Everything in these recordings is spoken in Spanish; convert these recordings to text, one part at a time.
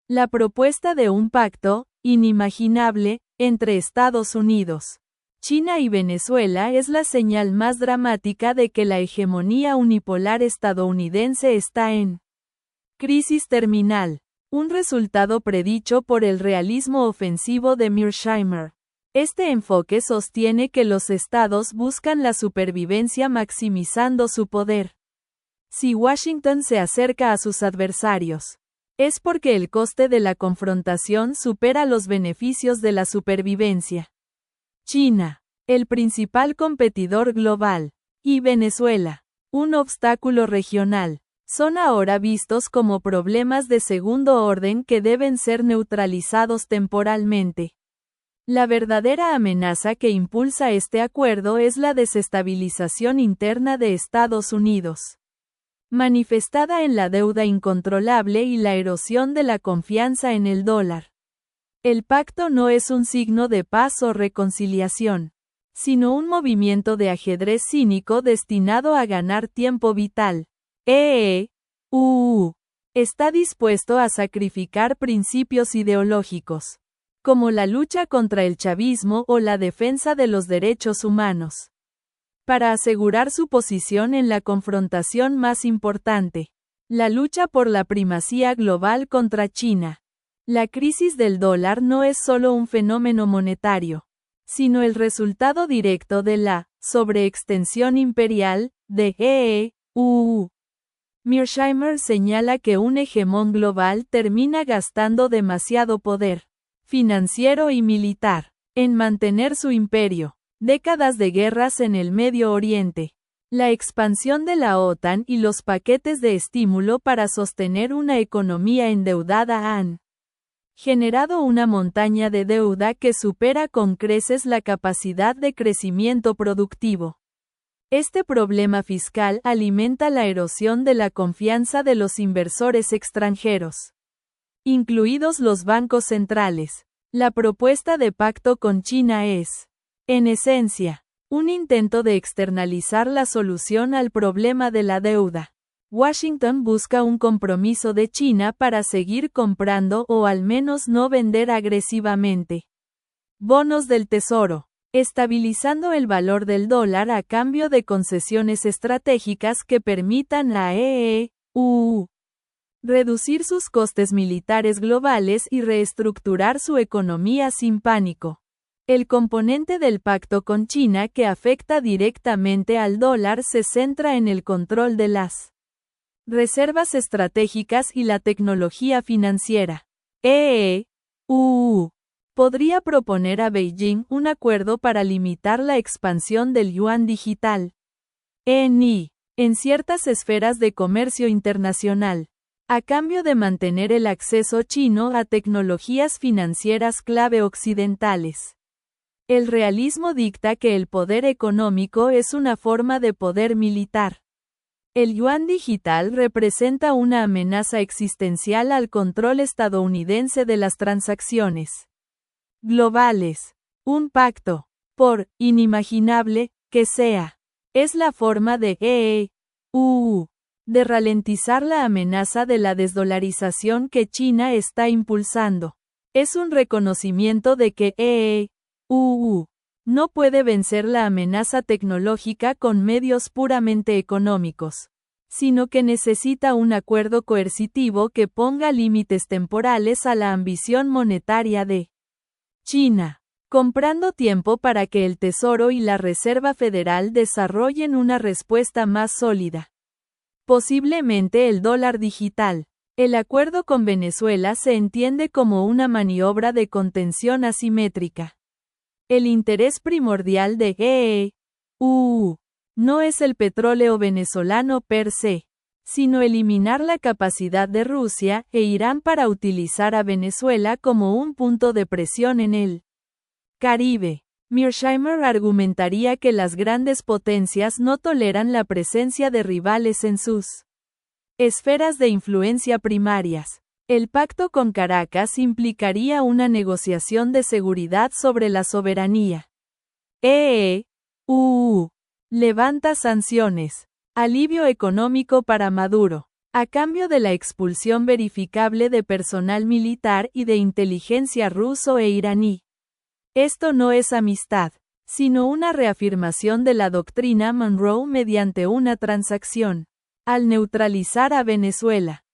La propuesta de un pacto, inimaginable, entre Estados Unidos, China y Venezuela es la señal más dramática de que la hegemonía unipolar estadounidense está en crisis terminal, un resultado predicho por el realismo ofensivo de Mearsheimer. Este enfoque sostiene que los estados buscan la supervivencia maximizando su poder. Si Washington se acerca a sus adversarios, es porque el coste de la confrontación supera los beneficios de la supervivencia. China, el principal competidor global, y Venezuela, un obstáculo regional, son ahora vistos como problemas de segundo orden que deben ser neutralizados temporalmente. La verdadera amenaza que impulsa este acuerdo es la desestabilización interna de Estados Unidos, manifestada en la deuda incontrolable y la erosión de la confianza en el dólar. El pacto no es un signo de paz o reconciliación, sino un movimiento de ajedrez cínico destinado a ganar tiempo vital. Está dispuesto a sacrificar principios ideológicos, como la lucha contra el chavismo o la defensa de los derechos humanos, para asegurar su posición en la confrontación más importante, la lucha por la primacía global contra China. La crisis del dólar no es solo un fenómeno monetario, sino el resultado directo de la sobreextensión imperial de Mearsheimer señala que un hegemón global termina gastando demasiado poder financiero y militar en mantener su imperio. Décadas de guerras en el Medio Oriente, la expansión de la OTAN y los paquetes de estímulo para sostener una economía endeudada han generado una montaña de deuda que supera con creces la capacidad de crecimiento productivo. Este problema fiscal alimenta la erosión de la confianza de los inversores extranjeros, incluidos los bancos centrales. La propuesta de pacto con China es, en esencia, un intento de externalizar la solución al problema de la deuda. Washington busca un compromiso de China para seguir comprando o al menos no vender agresivamente bonos del Tesoro, estabilizando el valor del dólar a cambio de concesiones estratégicas que permitan a reducir sus costes militares globales y reestructurar su economía sin pánico. El componente del pacto con China que afecta directamente al dólar se centra en el control de las reservas estratégicas y la tecnología financiera. Podría proponer a Beijing un acuerdo para limitar la expansión del yuan digital en ciertas esferas de comercio internacional, a cambio de mantener el acceso chino a tecnologías financieras clave occidentales. El realismo dicta que el poder económico es una forma de poder militar. El yuan digital representa una amenaza existencial al control estadounidense de las transacciones globales. Un pacto, por inimaginable que sea, es la forma de ralentizar la amenaza de la desdolarización que China está impulsando. Es un reconocimiento de que no puede vencer la amenaza tecnológica con medios puramente económicos, sino que necesita un acuerdo coercitivo que ponga límites temporales a la ambición monetaria de China, comprando tiempo para que el Tesoro y la Reserva Federal desarrollen una respuesta más sólida. Posiblemente el dólar digital. El acuerdo con Venezuela se entiende como una maniobra de contención asimétrica. El interés primordial de no es el petróleo venezolano per se, sino eliminar la capacidad de Rusia e Irán para utilizar a Venezuela como un punto de presión en el Caribe. Mearsheimer argumentaría que las grandes potencias no toleran la presencia de rivales en sus esferas de influencia primarias. El pacto con Caracas implicaría una negociación de seguridad sobre la soberanía. Levanta sanciones. Alivio económico para Maduro. a cambio de la expulsión verificable de personal militar y de inteligencia ruso e iraní. Esto no es amistad, sino una reafirmación de la doctrina Monroe mediante una transacción. Al neutralizar a Venezuela,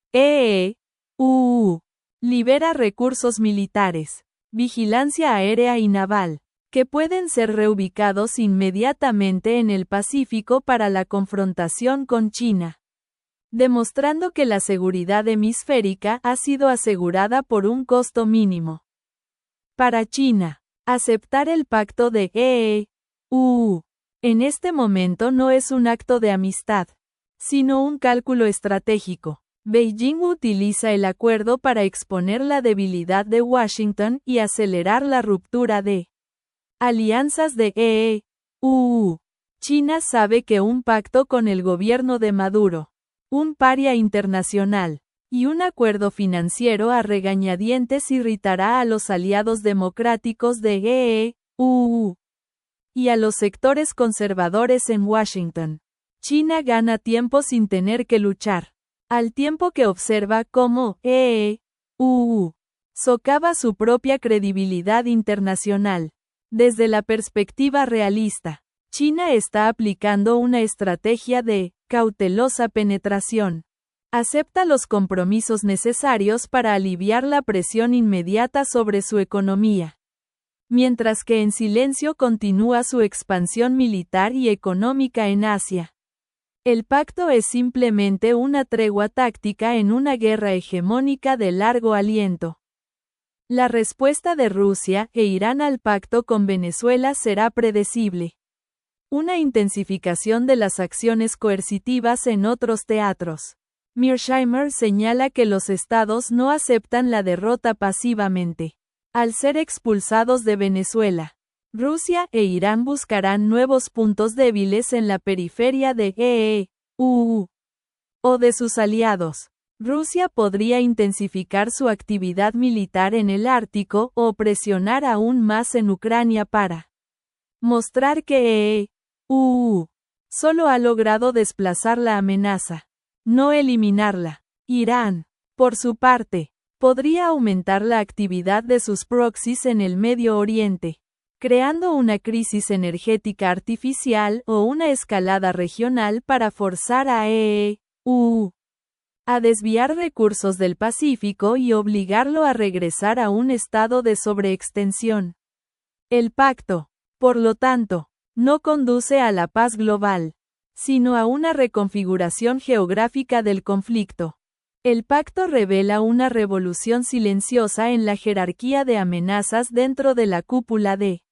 libera recursos militares, vigilancia aérea y naval, que pueden ser reubicados inmediatamente en el Pacífico para la confrontación con China, demostrando que la seguridad hemisférica ha sido asegurada por un costo mínimo. Para China, aceptar el pacto de EEU en este momento no es un acto de amistad, sino un cálculo estratégico. Beijing utiliza el acuerdo para exponer la debilidad de Washington y acelerar la ruptura de alianzas de EEU. China sabe que un pacto con el gobierno de Maduro, un paria internacional, y un acuerdo financiero a regañadientes irritará a los aliados democráticos de EEU y a los sectores conservadores en Washington. China gana tiempo sin tener que luchar, al tiempo que observa cómo EEU socava su propia credibilidad internacional. Desde la perspectiva realista, China está aplicando una estrategia de cautelosa penetración. Acepta los compromisos necesarios para aliviar la presión inmediata sobre su economía, mientras que en silencio continúa su expansión militar y económica en Asia. El pacto es simplemente una tregua táctica en una guerra hegemónica de largo aliento. La respuesta de Rusia e Irán al pacto con Venezuela será predecible. Una intensificación de las acciones coercitivas en otros teatros. Mearsheimer señala que los estados no aceptan la derrota pasivamente. Al ser expulsados de Venezuela, Rusia e Irán buscarán nuevos puntos débiles en la periferia de EEU o de sus aliados. Rusia podría intensificar su actividad militar en el Ártico o presionar aún más en Ucrania para mostrar que EEU solo ha logrado desplazar la amenaza, no eliminarla. Irán, por su parte, podría aumentar la actividad de sus proxies en el Medio Oriente, creando una crisis energética artificial o una escalada regional para forzar a EEU a desviar recursos del Pacífico y obligarlo a regresar a un estado de sobreextensión. El pacto, por lo tanto, no conduce a la paz global, sino a una reconfiguración geográfica del conflicto. El pacto revela una revolución silenciosa en la jerarquía de amenazas dentro de la cúpula de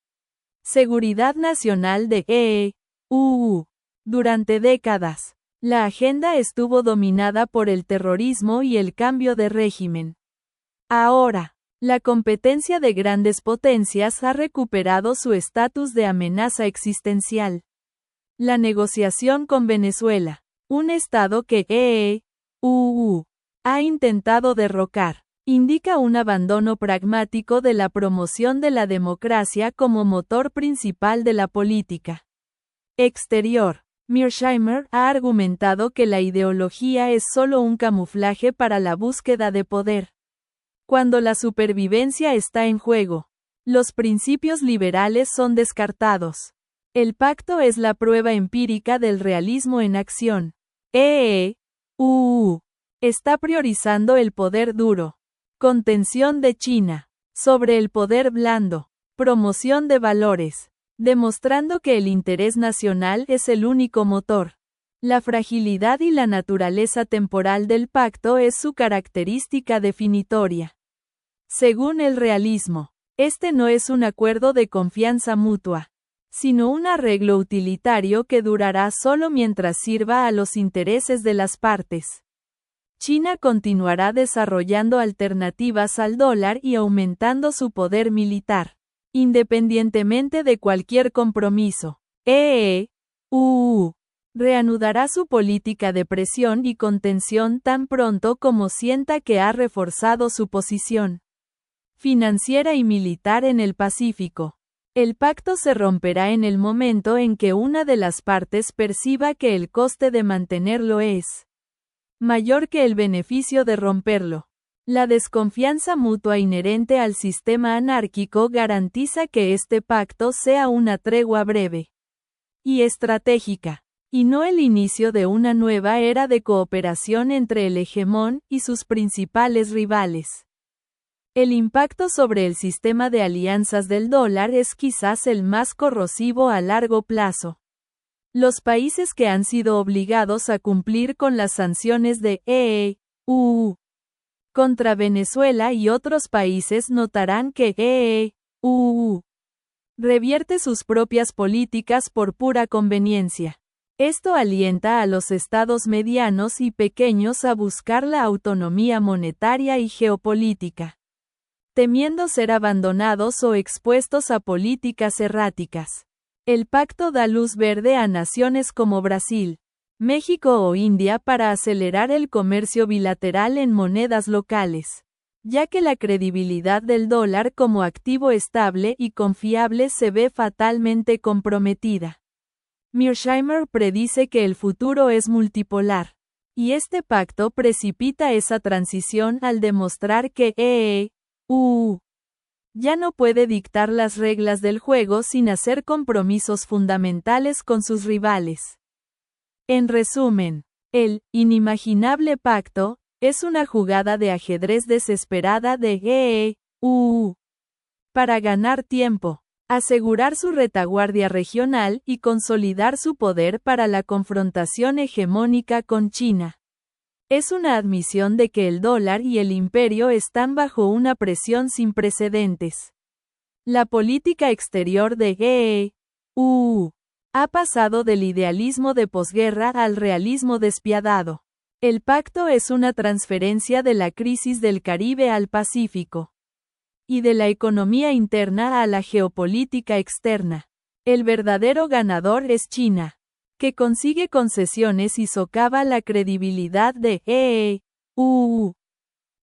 seguridad nacional de EEU. Durante décadas, la agenda estuvo dominada por el terrorismo y el cambio de régimen. Ahora, la competencia de grandes potencias ha recuperado su estatus de amenaza existencial. La negociación con Venezuela, un estado que EEU ha intentado derrocar, indica un abandono pragmático de la promoción de la democracia como motor principal de la política exterior. Mearsheimer ha argumentado que la ideología es solo un camuflaje para la búsqueda de poder. Cuando la supervivencia está en juego, los principios liberales son descartados. El pacto es la prueba empírica del realismo en acción. EEU está priorizando el poder duro, contención de China, sobre el poder blando, promoción de valores, demostrando que el interés nacional es el único motor. La fragilidad y la naturaleza temporal del pacto es su característica definitoria. Según el realismo, este no es un acuerdo de confianza mutua, sino un arreglo utilitario que durará solo mientras sirva a los intereses de las partes. China continuará desarrollando alternativas al dólar y aumentando su poder militar, independientemente de cualquier compromiso. EEU reanudará su política de presión y contención tan pronto como sienta que ha reforzado su posición financiera y militar en el Pacífico. El pacto se romperá en el momento en que una de las partes perciba que el coste de mantenerlo es mayor que el beneficio de romperlo. La desconfianza mutua inherente al sistema anárquico garantiza que este pacto sea una tregua breve y estratégica, y no el inicio de una nueva era de cooperación entre el hegemón y sus principales rivales. El impacto sobre el sistema de alianzas del dólar es quizás el más corrosivo a largo plazo. Los países que han sido obligados a cumplir con las sanciones de EU contra Venezuela y otros países notarán que EU revierte sus propias políticas por pura conveniencia. Esto alienta a los estados medianos y pequeños a buscar la autonomía monetaria y geopolítica, temiendo ser abandonados o expuestos a políticas erráticas. El pacto da luz verde a naciones como Brasil, México o India para acelerar el comercio bilateral en monedas locales, ya que la credibilidad del dólar como activo estable y confiable se ve fatalmente comprometida. Mearsheimer predice que el futuro es multipolar, y este pacto precipita esa transición al demostrar que EU ya no puede dictar las reglas del juego sin hacer compromisos fundamentales con sus rivales. En resumen, el inimaginable pacto es una jugada de ajedrez desesperada de EU para ganar tiempo, asegurar su retaguardia regional y consolidar su poder para la confrontación hegemónica con China. Es una admisión de que el dólar y el imperio están bajo una presión sin precedentes. La política exterior de EU ha pasado del idealismo de posguerra al realismo despiadado. El pacto es una transferencia de la crisis del Caribe al Pacífico y de la economía interna a la geopolítica externa. El verdadero ganador es China, que consigue concesiones y socava la credibilidad de EU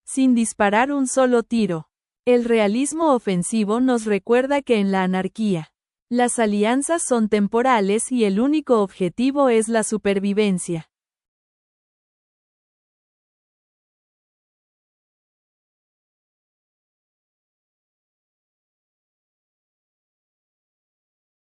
sin disparar un solo tiro. El realismo ofensivo nos recuerda que en la anarquía, las alianzas son temporales y el único objetivo es la supervivencia.